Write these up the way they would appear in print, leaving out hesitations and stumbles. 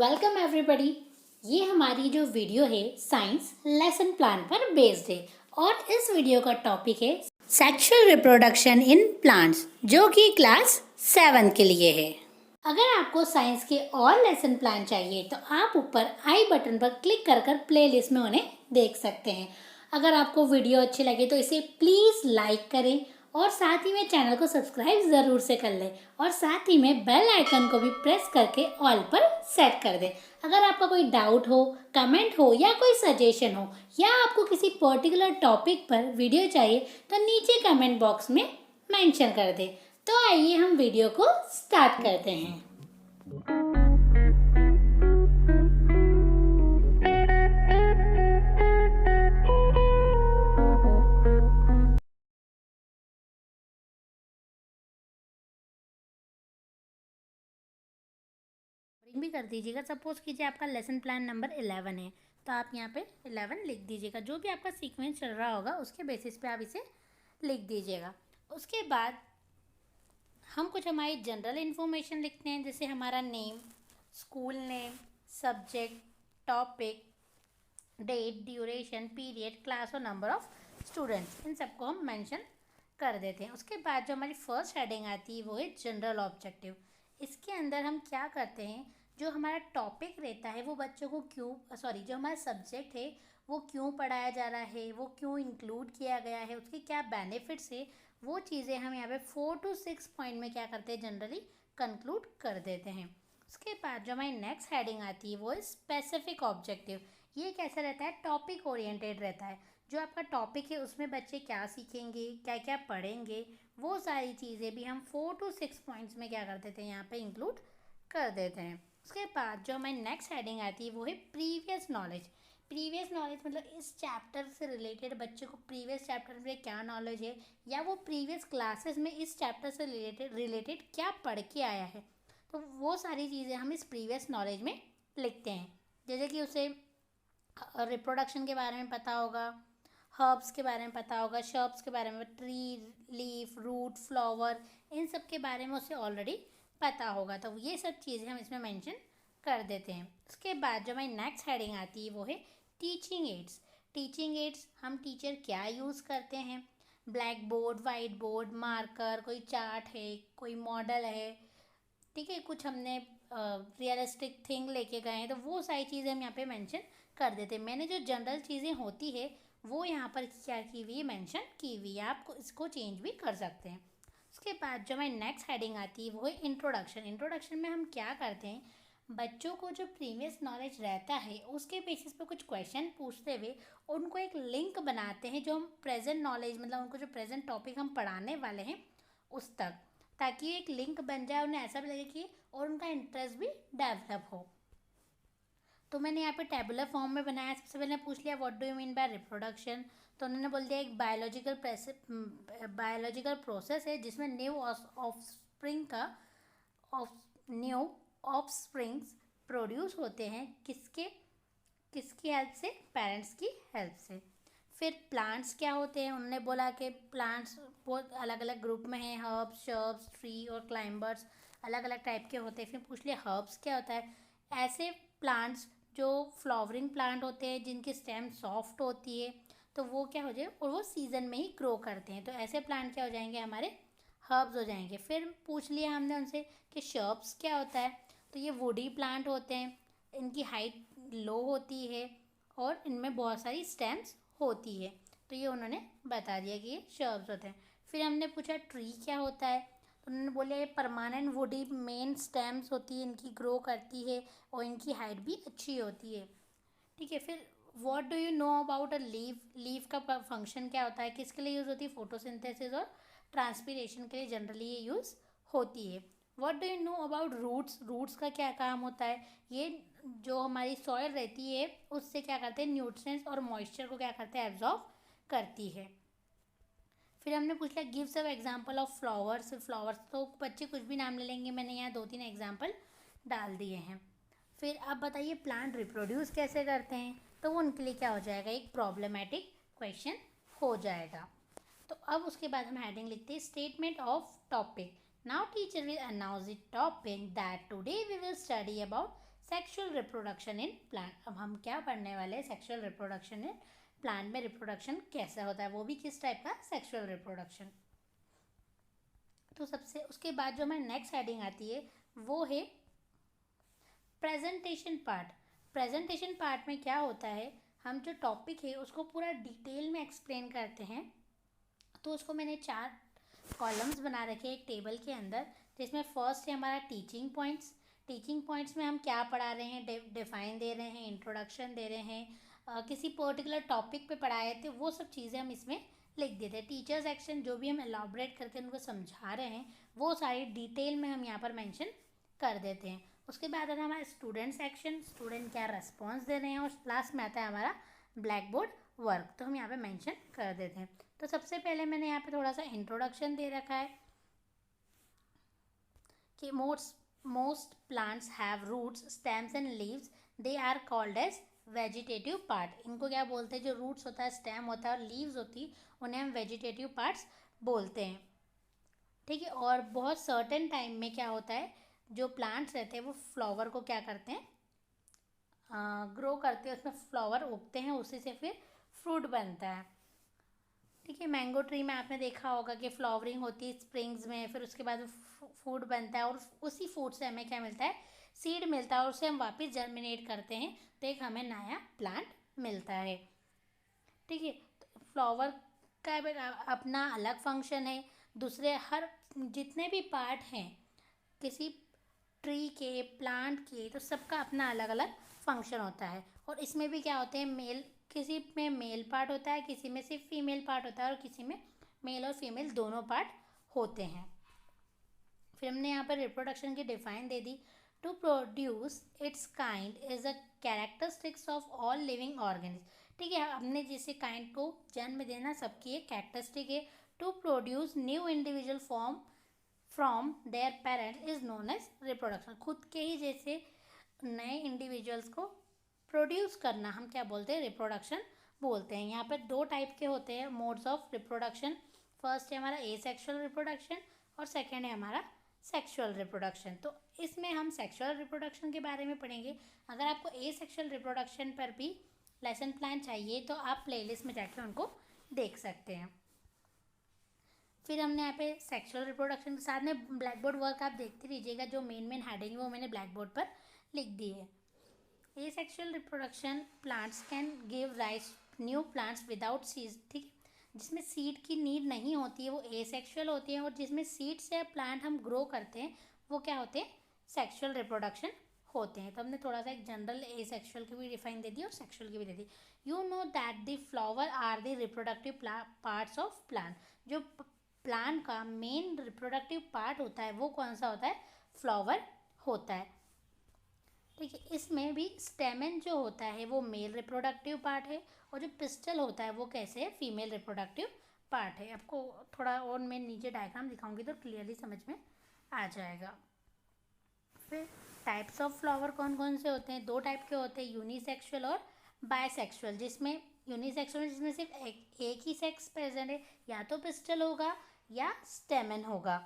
Welcome everybody. ये हमारी जो वीडियो है साइंस लेसन प्लान पर बेस्ड है और इस वीडियो का टॉपिक है सेक्सुअल रिप्रोडक्शन इन प्लांट्स, जो कि क्लास 7 के लिए है। अगर आपको साइंस के और लेसन प्लान चाहिए तो आप ऊपर आई बटन पर क्लिक कर प्लेलिस्ट में उन्हें देख सकते हैं। अगर आपको वीडियो अच्छी लगे तो इसे प्लीज़ लाइक करें और साथ ही में चैनल को सब्सक्राइब ज़रूर से कर लें और साथ ही में बेल आइकन को भी प्रेस करके ऑल पर सेट कर दें। अगर आपका कोई डाउट हो, कमेंट हो या कोई सजेशन हो या आपको किसी पर्टिकुलर टॉपिक पर वीडियो चाहिए तो नीचे कमेंट बॉक्स में मेंशन कर दें। तो आइए हम वीडियो को स्टार्ट करते हैं। भी कर दीजिएगा। सपोज कीजिए आपका लेसन प्लान नंबर 11 है तो आप यहाँ पे 11 लिख दीजिएगा। जो भी आपका सीक्वेंस चल रहा होगा उसके बेसिस पे आप इसे लिख दीजिएगा। उसके बाद हम कुछ हमारी जनरल इन्फॉर्मेशन लिखते हैं, जैसे हमारा name, school name, subject, topic, date, duration, period, class और नंबर ऑफ स्टूडेंट्स, इन सबको हम मेंशन कर देते हैं। उसके बाद जो हमारी फर्स्ट हेडिंग आती है वो है जनरल ऑब्जेक्टिव। इसके अंदर हम क्या करते हैं, जो हमारा टॉपिक रहता है वो बच्चों को जो हमारा सब्जेक्ट है वो क्यों पढ़ाया जा रहा है, वो क्यों इंक्लूड किया गया है, उसके क्या बेनिफिट्स है, वो चीज़ें हम यहाँ पे 4 to 6 पॉइंट में क्या करते हैं, जनरली कंक्लूड कर देते हैं। उसके बाद जो हमारी नेक्स्ट हेडिंग आती है वो है स्पेसिफिक ऑब्जेक्टिव। ये कैसा रहता है, टॉपिक ओरिएंटेड रहता है। जो आपका टॉपिक है उसमें बच्चे क्या सीखेंगे, क्या क्या पढ़ेंगे, वो सारी चीज़ें भी हम 4 to 6 पॉइंट्स में क्या कर देते हैं, यहाँ पे इंक्लूड कर देते हैं। उसके बाद जो हमारी नेक्स्ट हेडिंग आती है वो है प्रीवियस नॉलेज। प्रीवियस नॉलेज मतलब इस चैप्टर से रिलेटेड बच्चे को प्रीवियस चैप्टर में क्या नॉलेज है या वो प्रीवियस क्लासेस में इस चैप्टर से रिलेटेड क्या पढ़ के आया है, तो वो सारी चीज़ें हम इस प्रीवियस नॉलेज में लिखते हैं। जैसे कि उसे रिप्रोडक्शन के बारे में पता होगा, हर्ब्स के बारे में पता होगा, शर्ब्स के बारे में, ट्री, लीफ, रूट, फ्लावर, इन सब के बारे में उसे ऑलरेडी पता होगा। तो ये सब चीज़ें हम इसमें मेंशन कर देते हैं। उसके बाद जो हमारी नेक्स्ट हेडिंग आती है वो है टीचिंग एड्स। टीचिंग एड्स हम टीचर क्या यूज़ करते हैं, black board, white board, marker, कोई चार्ट है, कोई मॉडल है, ठीक है, कुछ हमने रियलिस्टिक थिंग लेके गए हैं, तो वो सारी चीज़ें हम यहाँ पे मेंशन कर देते हैं। मैंने जो जनरल चीज़ें होती है वो यहाँ पर क्या की हुई, मेंशन की हुई है। आप इसको चेंज भी कर सकते हैं। उसके बाद जो हमारी नेक्स्ट हेडिंग आती है वो है इंट्रोडक्शन। इंट्रोडक्शन में हम क्या करते हैं, बच्चों को जो प्रीवियस नॉलेज रहता है उसके बेसिस पे कुछ क्वेश्चन पूछते हुए उनको एक लिंक बनाते हैं जो हम प्रेजेंट नॉलेज, मतलब उनको जो प्रेजेंट टॉपिक हम पढ़ाने वाले हैं उस तक, ताकि एक लिंक बन जाए, उन्हें ऐसा भी लगे कि और उनका इंटरेस्ट भी डेवलप हो। तो मैंने यहाँ पे टेबुलर फॉर्म में बनाया। सबसे पहले पूछ लिया what do you mean by reproduction, तो उन्होंने बोल दिया एक बायोलॉजिकल प्रोसेस है जिसमें न्यू ऑफस्प्रिंग्स प्रोड्यूस होते हैं, किसकी हेल्प से, पेरेंट्स की हेल्प से। फिर प्लांट्स क्या होते हैं, उन्होंने बोला कि प्लांट्स बहुत अलग अलग ग्रुप में हैं, हर्ब्स, शर्ब्स, ट्री और क्लाइंबर्स, अलग अलग टाइप के होते हैं। फिर पूछ लिया हर्ब्स क्या होता है, ऐसे प्लांट्स जो फ्लावरिंग प्लांट होते हैं जिनकी स्टेम सॉफ्ट होती है, तो वो क्या हो जाए, और वो सीज़न में ही ग्रो करते हैं, तो ऐसे प्लांट क्या हो जाएंगे, हमारे हर्ब्स हो जाएंगे। फिर पूछ लिया हमने उनसे कि शर्ब्स क्या होता है, तो ये वुडी प्लांट होते हैं, इनकी हाइट लो होती है और इनमें बहुत सारी स्टेम्स होती है, तो ये उन्होंने बता दिया कि ये शर्ब्स होते हैं। फिर हमने पूछा ट्री क्या होता है, तो उन्होंने बोला ये परमानेंट वुडी मेन स्टेम्स होती है, इनकी ग्रो करती है और इनकी हाइट भी अच्छी होती है, ठीक है। फिर what do you know about a leaf, leaf का फंक्शन क्या होता है, किसके लिए यूज़ होती है, फोटोसिंथेसिस और ट्रांसपीरेशन के लिए जनरली ये यूज़ होती है। What do you know about roots, roots का क्या काम होता है, ये जो हमारी सॉइल रहती है उससे क्या करते हैं, न्यूट्रिएंट्स और मॉइस्चर को क्या करते हैं, एब्जॉर्ब करती है। फिर हमने पूछ लिया give some example of flowers. Flowers तो बच्चे कुछ भी नाम ले लेंगे, मैंने यहाँ 2-3 एग्जांपल डाल दिए हैं। फिर आप बताइए प्लांट रिप्रोड्यूस कैसे करते हैं, तो वो उनके लिए क्या हो जाएगा, एक प्रॉब्लमेटिक क्वेश्चन हो जाएगा। तो अब उसके बाद हम हेडिंग लिखते हैं statement of topic. Now teacher will announce the topic that today we will study about sexual reproduction in plant. अब हम क्या पढ़ने वाले हैं, सेक्सुअल रिप्रोडक्शन इन प्लांट में रिप्रोडक्शन कैसे होता है, वो भी किस टाइप का, सेक्सुअल रिप्रोडक्शन। तो सबसे उसके बाद जो हमारी नेक्स्ट हेडिंग आती है वो है प्रेजेंटेशन पार्ट। प्रेजेंटेशन पार्ट में क्या होता है, हम जो टॉपिक है उसको पूरा डिटेल में एक्सप्लेन करते हैं। तो उसको मैंने 4 कॉलम्स बना रखे हैं एक टेबल के अंदर, जिसमें फर्स्ट है हमारा टीचिंग पॉइंट्स। टीचिंग पॉइंट्स में हम क्या पढ़ा रहे हैं, डिफाइन दे रहे हैं, इंट्रोडक्शन दे रहे हैं, किसी पर्टिकुलर टॉपिक पे पढ़ाए थे वो सब चीज़ें हम इसमें लिख देते हैं। टीचर सेक्शन जो भी हम एलाबरेट करके उनको समझा रहे हैं वो सारी डिटेल में हम यहाँ पर मेंशन कर देते हैं। उसके बाद आता है हमारा स्टूडेंट सेक्शन, स्टूडेंट क्या रेस्पॉन्स दे रहे हैं, और लास्ट में आता है हमारा ब्लैक बोर्ड वर्क, तो हम यहाँ पे मेंशन कर देते हैं। तो सबसे पहले मैंने यहाँ पे थोड़ा सा इंट्रोडक्शन दे रखा है कि most plants have roots, stems and leaves, they are called as vegetative part. इनको क्या बोलते हैं, जो रूट्स होता है, स्टेम होता है और लीव्स होती, उन्हें हम वेजिटेटिव पार्ट्स बोलते हैं। ठीक है, और बहुत सर्टेन टाइम में क्या होता है, जो प्लांट्स रहते हैं वो फ्लावर को क्या करते हैं, ग्रो करते हैं, उसमें फ्लावर उगते हैं, उसी से फिर फ्रूट बनता है। ठीक है, मैंगो ट्री में आपने देखा होगा कि फ्लावरिंग होती है स्प्रिंग्स में, फिर उसके बाद फूड बनता है और उसी फूड से हमें क्या मिलता है, सीड मिलता है, और उसे हम वापस जर्मिनेट करते हैं तो एक हमें नया प्लांट मिलता है। ठीक है, फ्लावर का अपना अलग फंक्शन है, दूसरे हर जितने भी पार्ट हैं किसी ट्री के, प्लांट के, तो सबका अपना अलग अलग फंक्शन होता है। और इसमें भी क्या होते हैं, किसी में मेल पार्ट होता है, किसी में सिर्फ फीमेल पार्ट होता है, और किसी में मेल और फीमेल दोनों पार्ट होते हैं। फिर हमने यहाँ पर रिप्रोडक्शन की डिफाइन दे दी, to produce its kind is a characteristics of all living organism. ठीक है, हमने जिसे काइंड को जन्म देना सबकी एक कैरेक्टरिस्टिक है। To produce new individual form from their parents is known as reproduction. खुद के ही जैसे नए इंडिविजुअल्स को प्रोड्यूस करना हम क्या बोलते हैं, रिप्रोडक्शन बोलते हैं। यहाँ पर 2 टाइप के होते हैं मोड्स ऑफ रिप्रोडक्शन। फर्स्ट है हमारा एसेक्सुअल रिप्रोडक्शन और सेकेंड है हमारा सेक्सुअल रिप्रोडक्शन। तो इसमें हम सेक्सुअल रिप्रोडक्शन के बारे में पढ़ेंगे। अगर आपको एसेक्सुअल रिप्रोडक्शन पर भी लेसन प्लान चाहिए तो आप प्लेलिस्ट में जाके उनको देख सकते हैं। फिर हमने यहाँ पे सेक्सुअल रिप्रोडक्शन के साथ में ब्लैक बोर्ड वर्क आप देखते रहिएगा, जो मेन हेडिंग वो मैंने ब्लैक बोर्ड पर लिख दी है। Asexual reproduction plants can give rise new plants without seeds. ठीक है, जिसमें सीड की नीड नहीं होती है वो एसेक्सुअल होती है, और जिसमें सीड से प्लांट हम ग्रो करते हैं वो क्या होते हैं, सेक्सुअल रिप्रोडक्शन होते हैं। तो हमने थोड़ा सा एक जनरल एसेक्सुअल की भी डिफाइन दे दी और सेक्सुअल की भी दे दी। You know that the flower are the reproductive parts of plant. जो प्लांट का मेन रिप्रोडक्टिव पार्ट होता है वो कौन सा होता है, फ्लावर होता है। ठीक है, इसमें भी स्टेमन जो होता है वो मेल रिप्रोडक्टिव पार्ट है, और जो पिस्टल होता है वो कैसे है, फीमेल रिप्रोडक्टिव पार्ट है। आपको थोड़ा और मैं नीचे डायग्राम दिखाऊंगी तो क्लियरली समझ में आ जाएगा। फिर टाइप्स ऑफ फ्लावर कौन कौन से होते हैं, 2 टाइप के होते हैं, यूनिसेक्सुअल और बायसेक्सुअल। जिसमें यूनिसेक्सुअल जिसमें सिर्फ एक ही सेक्स प्रेजेंट है, या तो पिस्टल होगा या स्टेमन होगा,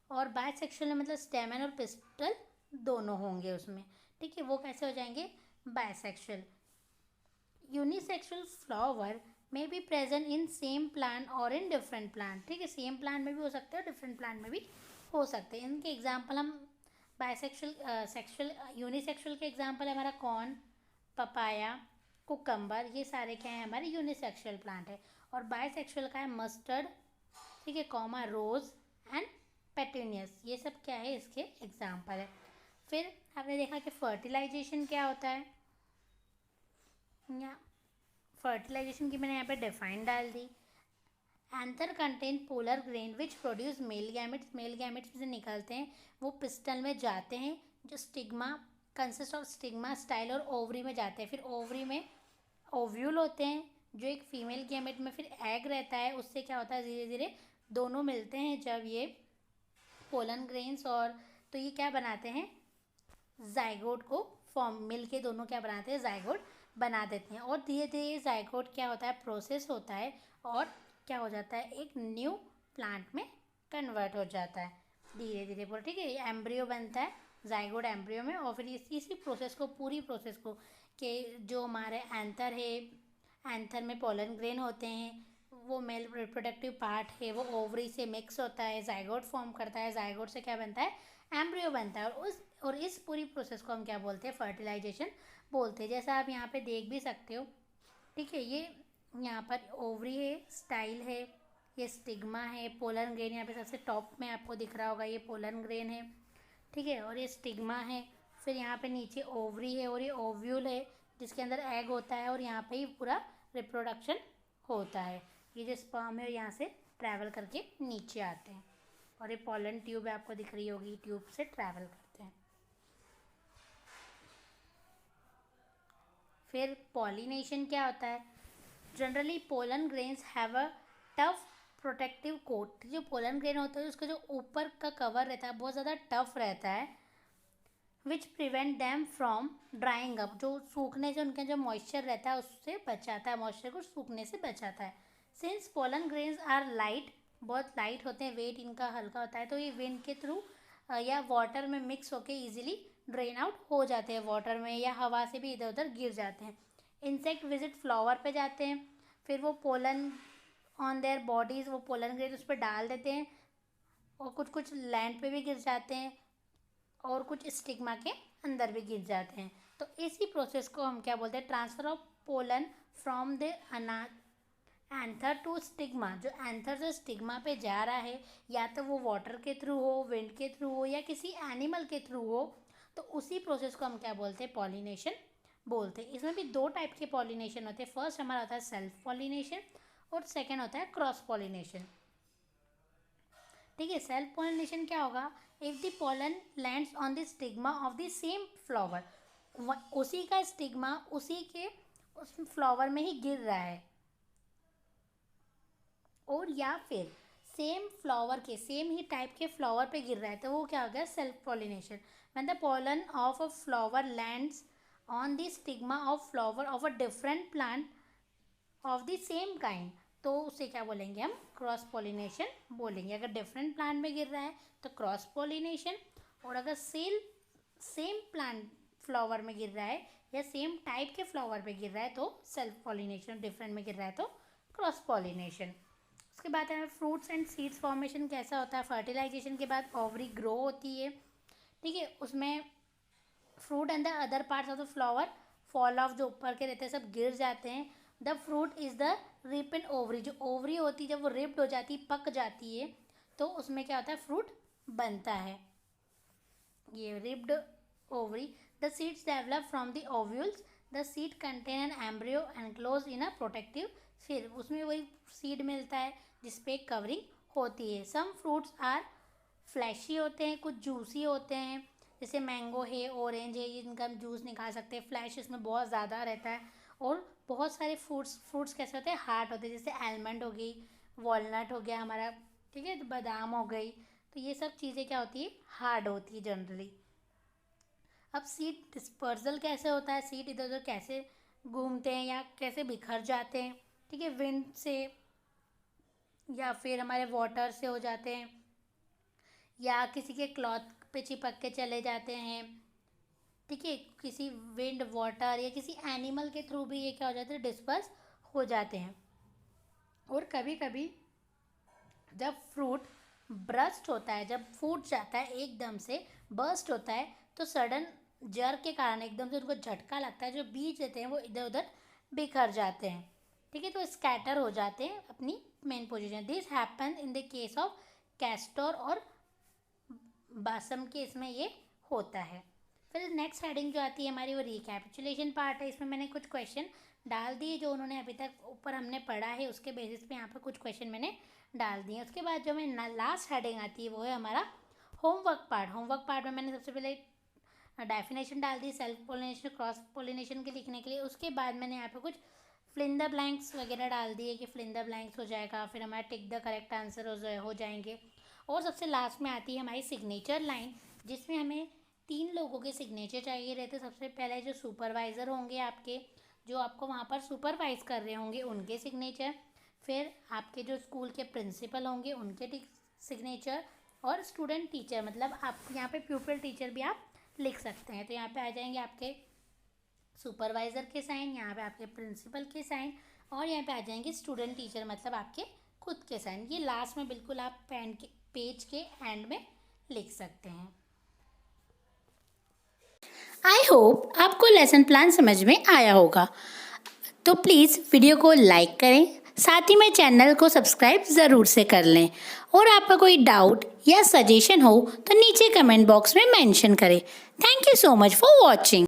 और बायसेक्सुअल में मतलब स्टेमन और पिस्टल दोनों होंगे उसमें। ठीक है, वो कैसे हो जाएंगे, बायसेक्सुअल। यूनिसेक्सुअल फ्लावर में be present in same plant और इन डिफरेंट प्लांट। ठीक है, सेम प्लांट में भी हो सकते हैं और डिफरेंट प्लांट में भी हो सकते हैं। इनके एग्जाम्पल हम बायसेक्सुअल सेक्सुअल यूनिसेक्सुअल के एग्जाम्पल है हमारा कॉर्न, पपाया, कुकम्बर, ये सारे क्या है हमारे यूनिसेक्सुअल प्लांट है। और बायसेक्सुअल का है मस्टर्ड, ठीक है, कॉमा, रोज एंड पेटूनियस, ये सब क्या है इसके एग्जाम्पल है। फिर आपने देखा कि फर्टिलाइजेशन क्या होता है, या फर्टिलाइजेशन की मैंने यहाँ पे डिफाइन डाल दी। Anther contain pollen grain which produce male gametes. Male gametes से निकलते हैं, वो पिस्टल में जाते हैं, जो stigma consist of stigma, style और ओवरी में जाते हैं। फिर ओवरी में ओव्यूल होते हैं, जो एक फीमेल गैमेट में फिर एग रहता है, उससे क्या होता है धीरे धीरे दोनों मिलते हैं जब ये पोलन ग्रेन्स, और तो ये क्या बनाते हैं, जाइगोट को फॉर्म, मिल के दोनों क्या बनाते हैं, जाइगोट बना देते हैं। और धीरे धीरे जाइगोट क्या होता है, प्रोसेस होता है और क्या हो जाता है, एक न्यू प्लांट में कन्वर्ट हो जाता है धीरे धीरे पूरा। ठीक है, एम्ब्रियो बनता है जाइगोट एम्ब्रियो में, और फिर इसी प्रोसेस को, पूरी प्रोसेस को, कि जो हमारे एंथर है, एंथर में पोलन ग्रेन होते हैं, वो मेल रिप्रोडक्टिव पार्ट है वो ओवरी से मिक्स होता है, जाइगोट फॉर्म करता है, जाइगोट से क्या बनता है, एम्ब्रियो बनता है, और इस पूरी प्रोसेस को हम क्या बोलते हैं, फर्टिलाइजेशन बोलते हैं। जैसा आप यहाँ पे देख भी सकते हो, ठीक है, ये यहाँ पर ओवरी है, स्टाइल है, ये स्टिग्मा है, पोलन ग्रेन यहाँ पे सबसे टॉप में आपको दिख रहा होगा, ये पोलन ग्रेन है, ठीक है, और ये स्टिग्मा है। फिर यहाँ पे नीचे ओवरी है और ये ओव्यूल है जिसके अंदर एग होता है, और यहाँ पे ही पूरा रिप्रोडक्शन होता है। ये जो स्पर्म है यहाँ से ट्रैवल करके नीचे आते हैं, और ये पोलन ट्यूब आपको दिख रही होगी, ट्यूब से ट्रैवल करते हैं। फिर पॉलिनेशन क्या होता है? Generally pollen grains have a tough protective coat. जो पोलन ग्रेन होता है उसका जो ऊपर का कवर रहता है बहुत ज़्यादा टफ रहता है, which prevent them from drawing up. जो सूखने से उनका जो मॉइस्चर रहता है उससे बचाता है, मॉइस्चर को सूखने से बचाता है। Since pollen grains are light, बहुत लाइट होते हैं, वेट इनका हल्का होता है, तो ये विंड के थ्रू या वाटर में मिक्स होके इजीली ड्रेन आउट हो जाते हैं, वाटर में या हवा से भी इधर उधर गिर जाते हैं। इंसेक्ट विजिट फ्लावर पे जाते हैं, फिर वो पोलन ऑन देयर बॉडीज़, वो पोलन ग्रेन उस पर डाल देते हैं, और कुछ कुछ लैंड पे भी गिर जाते हैं, और कुछ स्टिग्मा के अंदर भी गिर जाते हैं। तो इसी प्रोसेस को हम क्या बोलते हैं? Transfer of pollen from the anther to stigma. जो एंथर से स्टिग्मा पे जा रहा है, या तो वो वाटर के थ्रू हो, विंड के थ्रू हो, या किसी एनिमल के थ्रू हो, तो उसी प्रोसेस को हम क्या बोलते हैं? पॉलिनेशन बोलते हैं। इसमें भी दो टाइप के पॉलिनेशन होते हैं। फर्स्ट हमारा होता है सेल्फ पॉलिनेशन, और सेकेंड होता है क्रॉस पॉलिनेशन। ठीक है, सेल्फ पॉलिनेशन क्या होगा? If the pollen lands on the stigma of the same flower, उसी का स्टिग्मा उसी के उस फ्लावर में ही गिर रहा है, और या फिर सेम फ्लावर के, सेम ही टाइप के फ्लावर पे गिर रहा है, तो वो क्या हो गया? Self pollination. When the pollen of a flower lands on the stigma of flower of a different plant of the same kind, तो उसे क्या बोलेंगे हम? क्रॉस पॉलिनेशन बोलेंगे। अगर डिफरेंट प्लांट में गिर रहा है तो क्रॉस पॉलिनेशन, और अगर सेम प्लांट फ्लावर में गिर रहा है या सेम टाइप के फ्लावर पे गिर रहा है तो सेल्फ पॉलिनेशन, डिफरेंट में गिर रहा है तो क्रॉस पॉलिनेशन। उसके बाद है फ्रूट्स एंड सीड्स फॉर्मेशन कैसा होता है? फर्टिलाइजेशन के बाद ओवरी ग्रो होती है, ठीक है, उसमें fruit and the other parts of the flower fall of, जो ऊपर के रहते हैं सब गिर जाते हैं। The fruit is the रिपेंड ovary, जो ओवरी होती है जब वो रिप्ड हो जाती है, पक जाती है, तो उसमें क्या होता है? फ्रूट बनता है, ये ripped ovary. The seeds develop from the ovules, the seed contain an embryo enclose in a protective, फिर उसमें वही सीड मिलता है जिसपे कवरिंग होती है। सम फ्रूट्स आर फ्लैशी होते हैं, कुछ जूसी होते हैं, जैसे मैंगो है, ऑरेंज है, इनका हम जूस निकाल सकते हैं। फ्लैश इसमें बहुत ज़्यादा रहता है। और बहुत सारे फ्रूट्स कैसे होते हैं? हार्ड होते हैं, जैसे आलमंड हो गई, वॉलनट हो गया हमारा, ठीक है, बादाम हो गई, तो ये सब चीज़ें क्या होती है? हार्ड होती है जनरली। अब सीड डिस्पर्सल कैसे होता है? सीड इधर उधर कैसे घूमते हैं या कैसे बिखर जाते हैं? ठीक है, विंड से या फिर हमारे वाटर से हो जाते हैं, या किसी के क्लॉथ पे चिपक के चले जाते हैं, ठीक है, किसी विंड, वाटर या किसी एनिमल के थ्रू भी ये क्या हो जाते हैं? डिस्पर्स हो जाते हैं। और कभी कभी जब फ्रूट ब्रस्ट होता है, जब फूट जाता है एकदम से, बर्स्ट होता है, तो सडन जर के कारण एकदम से उनको झटका लगता है, जो बीज रहते हैं वो इधर उधर बिखर जाते हैं, ठीक है, तो स्कैटर हो जाते हैं अपनी main position. This happen in the case of castor और बासम के, इसमें ये होता है। फिर नेक्स्ट हेडिंग जो आती है हमारी वो रिकैपिचुलेशन पार्ट है। इसमें मैंने कुछ क्वेश्चन डाल दिए जो उन्होंने अभी तक ऊपर हमने पढ़ा है, उसके बेसिस पे यहाँ पर कुछ क्वेश्चन मैंने डाल दिए। उसके बाद जो हमें लास्ट हेडिंग आती है वो है हमारा होमवर्क पार्ट। होमवर्क पार्ट में मैंने सबसे पहले डेफिनेशन डाल दी सेल्फ पोलिनेशन, क्रॉस पोलिनेशन के लिखने के लिए। उसके बाद मैंने यहाँ पे कुछ फिल द ब्लैंक्स वगैरह डाल दिए कि फिल द ब्लैंक्स हो जाएगा, फिर हमारा टिक द करेक्ट आंसर हो जाएंगे। और सबसे लास्ट में आती है हमारी सिग्नेचर लाइन, जिसमें हमें 3 लोगों के सिग्नेचर चाहिए रहते। सबसे पहले जो सुपरवाइज़र होंगे आपके, जो आपको वहाँ पर सुपरवाइज़ कर रहे होंगे, उनके सिग्नेचर, फिर आपके जो स्कूल के प्रिंसिपल होंगे उनके सिग्नेचर, और स्टूडेंट टीचर, मतलब आप यहाँ पे प्यूपिल टीचर भी आप लिख सकते हैं। तो यहाँ पे आ जाएंगे आपके सुपरवाइज़र के साइन, यहाँ पे आपके प्रिंसिपल के साइन, और यहाँ पे आ जाएंगे स्टूडेंट टीचर मतलब आपके खुद के साइन। ये लास्ट में बिल्कुल आप पेज के एंड में लिख सकते हैं। आई होप आपको लेसन प्लान समझ में आया होगा। तो प्लीज़ वीडियो को लाइक करें, साथ ही में चैनल को सब्सक्राइब ज़रूर से कर लें, और आपका कोई डाउट या सजेशन हो तो नीचे कमेंट बॉक्स में मेंशन करें। Thank you so much for watching.